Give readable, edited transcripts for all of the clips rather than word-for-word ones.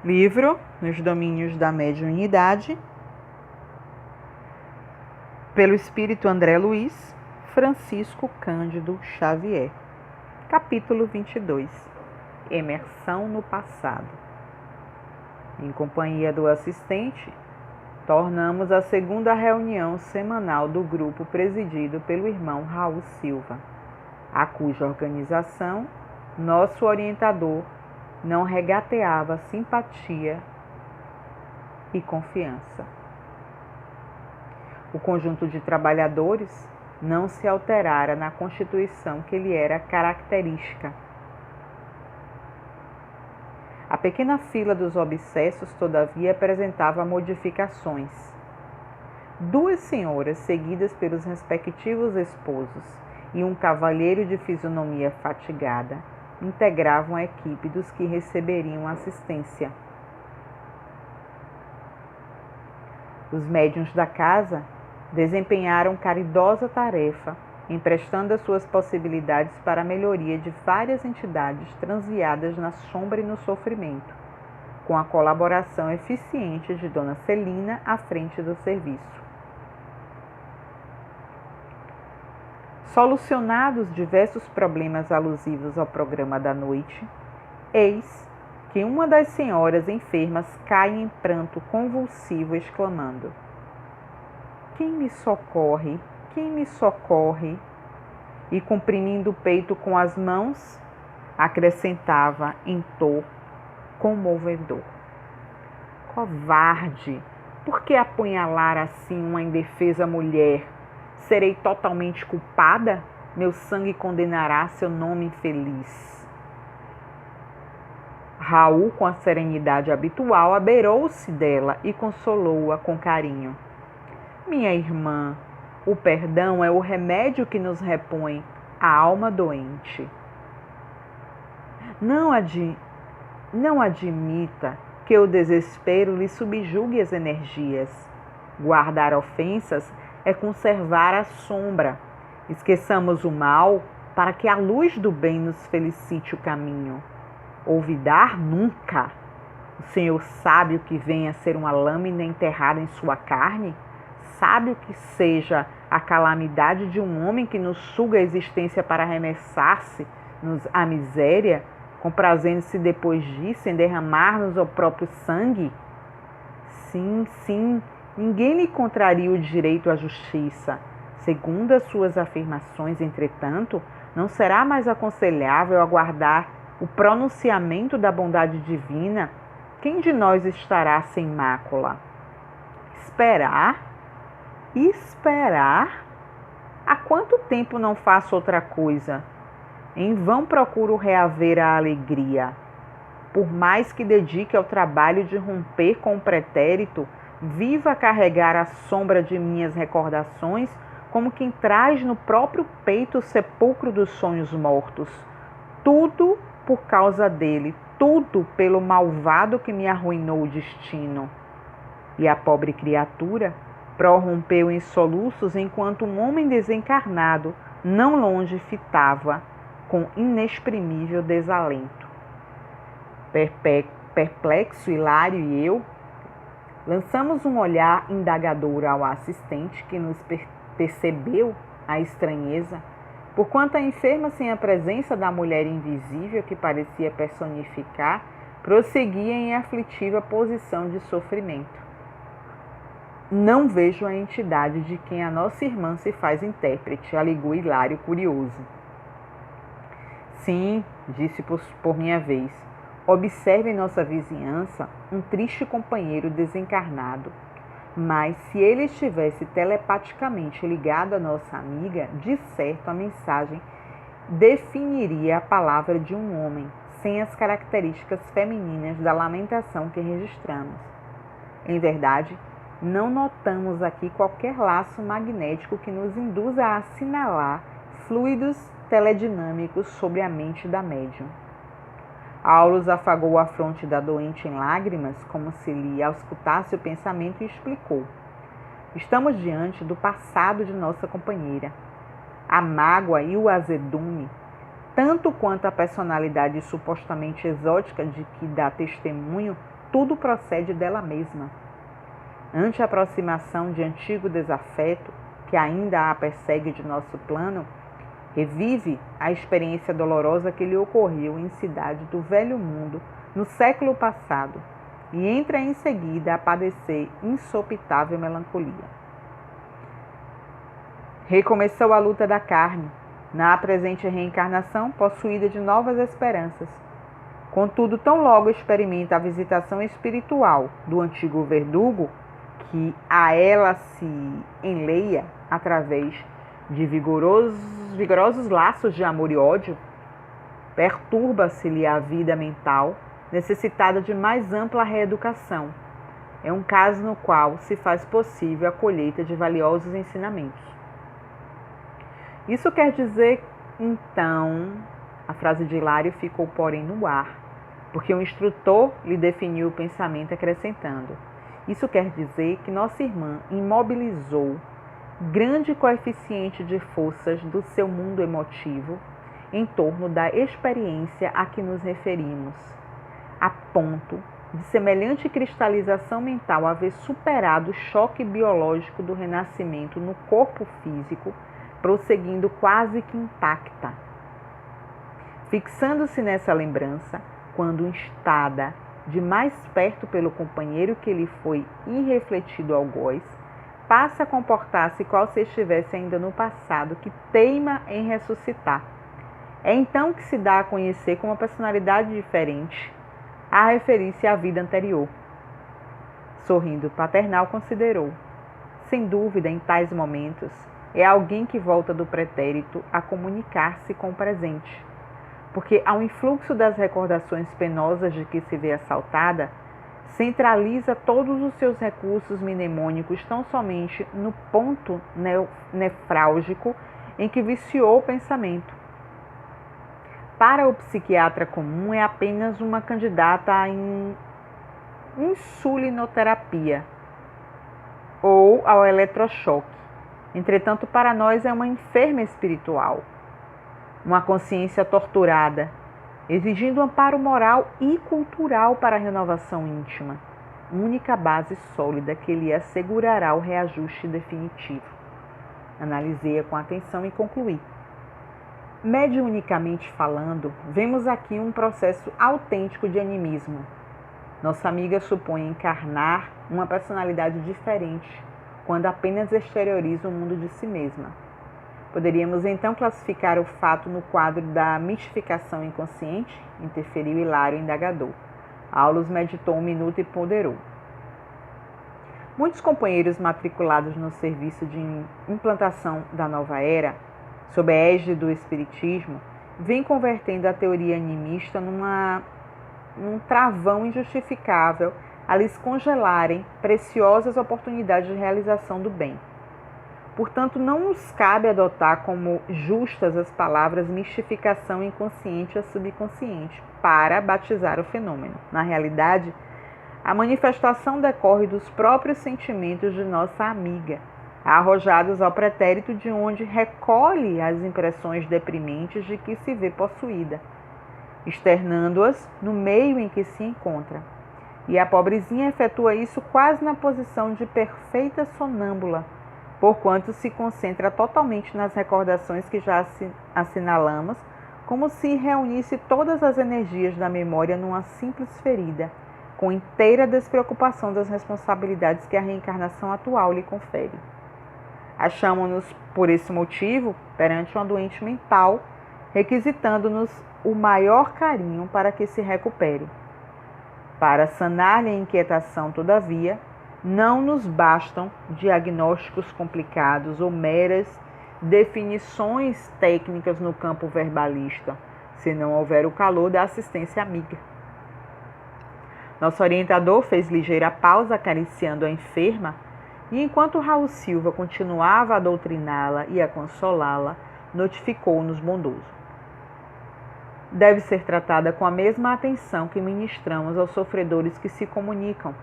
Livro Nos Domínios da Mediunidade, pelo espírito André Luiz, Francisco Cândido Xavier. Capítulo 22. Imersão no passado. Em companhia do assistente, tornamos a segunda reunião semanal do grupo presidido pelo irmão Raul Silva, a cuja organização nosso orientador não regateava simpatia e confiança. O conjunto de trabalhadores não se alterara na constituição que lhe era característica. A pequena fila dos obsessos, todavia, apresentava modificações. 2 senhoras, seguidas pelos respectivos esposos, e um cavalheiro de fisionomia fatigada, integravam a equipe dos que receberiam assistência. Os médiuns da casa desempenharam caridosa tarefa, emprestando as suas possibilidades para a melhoria de várias entidades transviadas na sombra e no sofrimento, com a colaboração eficiente de Dona Celina à frente do serviço. Solucionados diversos problemas alusivos ao programa da noite, eis que uma das senhoras enfermas cai em pranto convulsivo, exclamando: "Quem me socorre? Quem me socorre?" E, comprimindo o peito com as mãos, acrescentava em tom comovedor: "Covarde! Por que apunhalar assim uma indefesa mulher? Serei totalmente culpada? Meu sangue condenará seu nome infeliz." Raul, com a serenidade habitual, abeirou-se dela e consolou-a com carinho. "Minha irmã, o perdão é o remédio que nos repõe a alma doente. Não admita que o desespero lhe subjugue as energias. Guardar ofensas é conservar a sombra. Esqueçamos o mal para que a luz do bem nos felicite o caminho. Olvidar nunca. O Senhor sabe o que vem a ser uma lâmina enterrada em sua carne? Sabe o que seja a calamidade de um homem que nos suga a existência para arremessar-se-nos à miséria, comprazendo-se depois disso em derramar-nos o próprio sangue? Sim, ninguém lhe contraria o direito à justiça. Segundo as suas afirmações, entretanto, não será mais aconselhável aguardar o pronunciamento da bondade divina? Quem de nós estará sem mácula? Esperar? Esperar? Há quanto tempo não faço outra coisa? Em vão procuro reaver a alegria. Por mais que dedique ao trabalho de romper com o pretérito, viva a carregar a sombra de minhas recordações, como quem traz no próprio peito o sepulcro dos sonhos mortos. Tudo por causa dele, tudo pelo malvado que me arruinou o destino." E a pobre criatura prorrompeu em soluços enquanto um homem desencarnado não longe fitava com inexprimível desalento. Perplexo, Hilário e eu lançamos um olhar indagador ao assistente, que nos percebeu a estranheza, porquanto a enferma, sem a presença da mulher invisível que parecia personificar, prosseguia em aflitiva posição de sofrimento. "Não vejo a entidade de quem a nossa irmã se faz intérprete", alegou Hilário, curioso. "Sim", disse por minha vez, "observe em nossa vizinhança um triste companheiro desencarnado. Mas se ele estivesse telepaticamente ligado à nossa amiga, de certo a mensagem definiria a palavra de um homem, sem as características femininas da lamentação que registramos. Em verdade, não notamos aqui qualquer laço magnético que nos induza a assinalar fluidos teledinâmicos sobre a mente da médium." Aulus afagou a fronte da doente em lágrimas, como se lhe auscultasse o pensamento, e explicou: "Estamos diante do passado de nossa companheira. A mágoa e o azedume, tanto quanto a personalidade supostamente exótica de que dá testemunho, tudo procede dela mesma. Ante a aproximação de antigo desafeto, que ainda a persegue de nosso plano, revive a experiência dolorosa que lhe ocorreu em cidade do velho mundo no século passado e entra em seguida a padecer insopitável melancolia. Recomeçou a luta da carne, na presente reencarnação possuída de novas esperanças. Contudo, tão logo experimenta a visitação espiritual do antigo verdugo, que a ela se enleia através de vigorosos laços de amor e ódio, perturba-se-lhe a vida mental, necessitada de mais ampla reeducação. É um caso no qual se faz possível a colheita de valiosos ensinamentos. Isso quer dizer, então, a frase de Hilário ficou, porém, no ar, porque o instrutor lhe definiu o pensamento acrescentando: isso quer dizer que nossa irmã imobilizou grande coeficiente de forças do seu mundo emotivo em torno da experiência a que nos referimos, a ponto de semelhante cristalização mental haver superado o choque biológico do renascimento no corpo físico, prosseguindo quase que intacta. Fixando-se nessa lembrança, quando instada de mais perto pelo companheiro que lhe foi irrefletido algoz, passa a comportar-se qual se estivesse ainda no passado, que teima em ressuscitar. É então que se dá a conhecer com uma personalidade diferente, a referir-se à vida anterior. Sorrindo, Paternal considerou: sem dúvida, em tais momentos, é alguém que volta do pretérito a comunicar-se com o presente, porque ao influxo das recordações penosas de que se vê assaltada, centraliza todos os seus recursos mnemônicos tão somente no ponto nefrálgico em que viciou o pensamento. Para o psiquiatra comum, é apenas uma candidata à insulinoterapia ou ao eletrochoque. Entretanto, para nós é uma enferma espiritual, uma consciência torturada, exigindo amparo moral e cultural para a renovação íntima, única base sólida que lhe assegurará o reajuste definitivo. Analisei-a com atenção e concluí: mediunicamente falando, vemos aqui um processo autêntico de animismo. Nossa amiga supõe encarnar uma personalidade diferente, quando apenas exterioriza o mundo de si mesma. Poderíamos então classificar o fato no quadro da mistificação inconsciente? Interferiu Hilário indagador. Aulus meditou um minuto e ponderou. Muitos companheiros matriculados no serviço de implantação da nova era, sob a égide do espiritismo, vêm convertendo a teoria animista num travão injustificável a lhes congelarem preciosas oportunidades de realização do bem. Portanto, não nos cabe adotar como justas as palavras mistificação inconsciente ou subconsciente para batizar o fenômeno. Na realidade, a manifestação decorre dos próprios sentimentos de nossa amiga, arrojados ao pretérito de onde recolhe as impressões deprimentes de que se vê possuída, externando-as no meio em que se encontra. E a pobrezinha efetua isso quase na posição de perfeita sonâmbula, porquanto se concentra totalmente nas recordações que já assinalamos, como se reunisse todas as energias da memória numa simples ferida, com inteira despreocupação das responsabilidades que a reencarnação atual lhe confere. Achamo-nos, por esse motivo, perante uma doente mental, requisitando-nos o maior carinho para que se recupere. Para sanar-lhe a inquietação, todavia, não nos bastam diagnósticos complicados ou meras definições técnicas no campo verbalista, se não houver o calor da assistência amiga. Nosso orientador fez ligeira pausa acariciando a enferma e, enquanto Raul Silva continuava a doutriná-la e a consolá-la, notificou-nos bondoso: deve ser tratada com a mesma atenção que ministramos aos sofredores que se comunicam.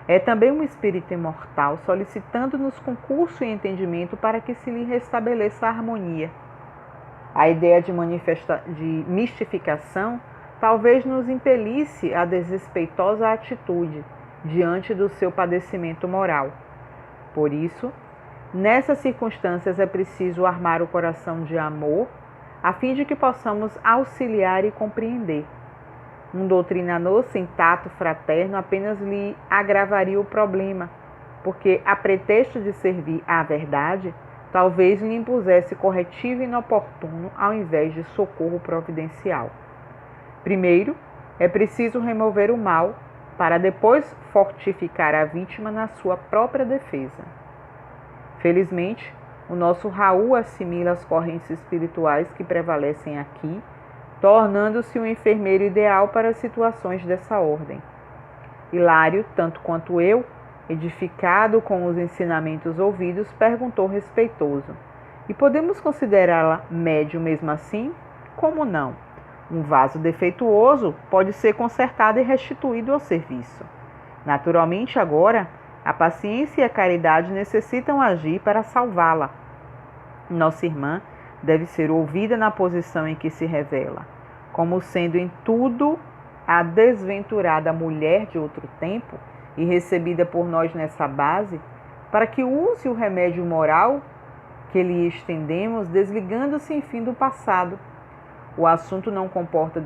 É também um espírito imortal solicitando-nos concurso e entendimento para que se lhe restabeleça a harmonia. A ideia de mistificação talvez nos impelisse a desrespeitosa atitude diante do seu padecimento moral. Por isso, nessas circunstâncias é preciso armar o coração de amor, a fim de que possamos auxiliar e compreender. Um doutrinador sem tato fraterno apenas lhe agravaria o problema, porque, a pretexto de servir à verdade, talvez lhe impusesse corretivo inoportuno ao invés de socorro providencial. Primeiro, é preciso remover o mal, para depois fortificar a vítima na sua própria defesa. Felizmente, o nosso Raul assimila as correntes espirituais que prevalecem aqui, tornando-se um enfermeiro ideal para situações dessa ordem. Hilário, tanto quanto eu, edificado com os ensinamentos ouvidos, perguntou respeitoso: e podemos considerá-la médium mesmo assim? Como não? Um vaso defeituoso pode ser consertado e restituído ao serviço. Naturalmente, agora, a paciência e a caridade necessitam agir para salvá-la. Nossa irmã deve ser ouvida na posição em que se revela, como sendo em tudo a desventurada mulher de outro tempo e recebida por nós nessa base, para que use o remédio moral que lhe estendemos, desligando-se, enfim, do passado. O assunto não comporta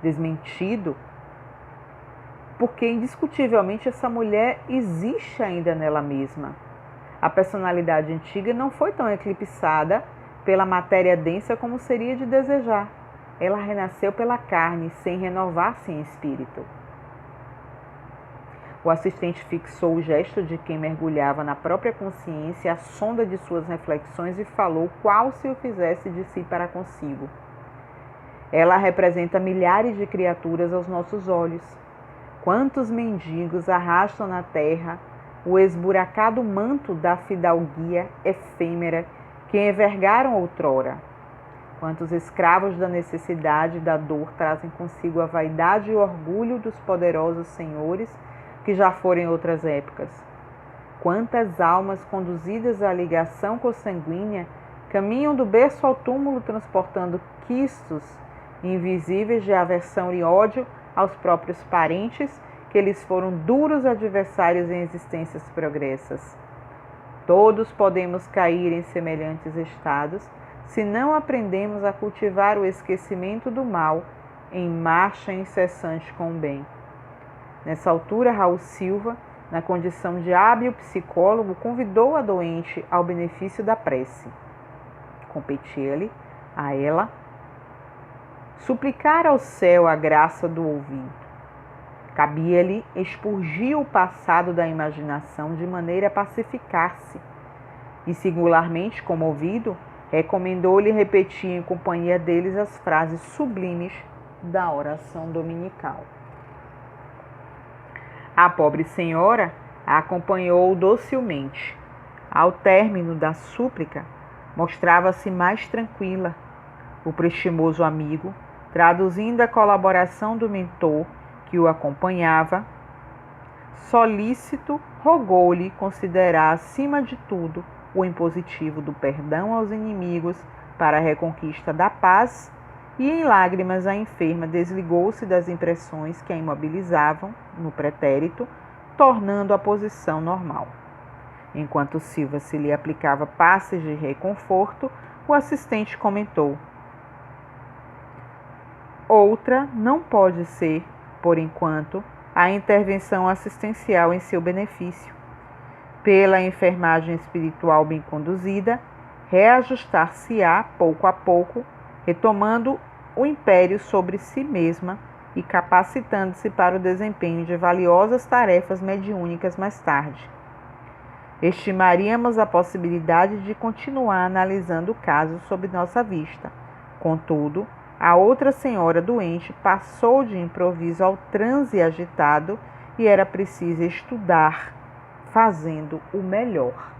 desmentido, porque indiscutivelmente essa mulher existe ainda nela mesma. A personalidade antiga não foi tão eclipsada pela matéria densa como seria de desejar. Ela renasceu pela carne, sem renovar-se em espírito. O assistente fixou o gesto de quem mergulhava na própria consciência a sonda de suas reflexões e falou qual se o fizesse de si para consigo. Ela representa milhares de criaturas aos nossos olhos. Quantos mendigos arrastam na terra o esburacado manto da fidalguia efêmera que envergaram outrora? Quantos escravos da necessidade e da dor trazem consigo a vaidade e o orgulho dos poderosos senhores que já foram em outras épocas? Quantas almas conduzidas à ligação consanguínea caminham do berço ao túmulo transportando quistos invisíveis de aversão e ódio aos próprios parentes que eles foram duros adversários em existências progressas. Todos podemos cair em semelhantes estados se não aprendemos a cultivar o esquecimento do mal em marcha incessante com o bem. Nessa altura, Raul Silva, na condição de hábil psicólogo, convidou a doente ao benefício da prece. Competia-lhe, a ela, suplicar ao céu a graça do ouvido. Cabia-lhe expurgir o passado da imaginação de maneira a pacificar-se. E, singularmente comovido, recomendou-lhe repetir em companhia deles as frases sublimes da oração dominical. A pobre senhora a acompanhou docilmente. Ao término da súplica, mostrava-se mais tranquila. O prestimoso amigo, traduzindo a colaboração do mentor que o acompanhava, solícito, rogou-lhe considerar acima de tudo o impositivo do perdão aos inimigos para a reconquista da paz, e em lágrimas a enferma desligou-se das impressões que a imobilizavam no pretérito, tornando a posição normal. Enquanto Silva se lhe aplicava passes de reconforto, o assistente comentou: outra não pode ser, por enquanto, a intervenção assistencial em seu benefício. Pela enfermagem espiritual bem conduzida, reajustar-se-á pouco a pouco, retomando o império sobre si mesma e capacitando-se para o desempenho de valiosas tarefas mediúnicas mais tarde. Estimaríamos a possibilidade de continuar analisando o caso sob nossa vista. Contudo, a outra senhora doente passou de improviso ao transe agitado e era preciso estudar, fazendo o melhor.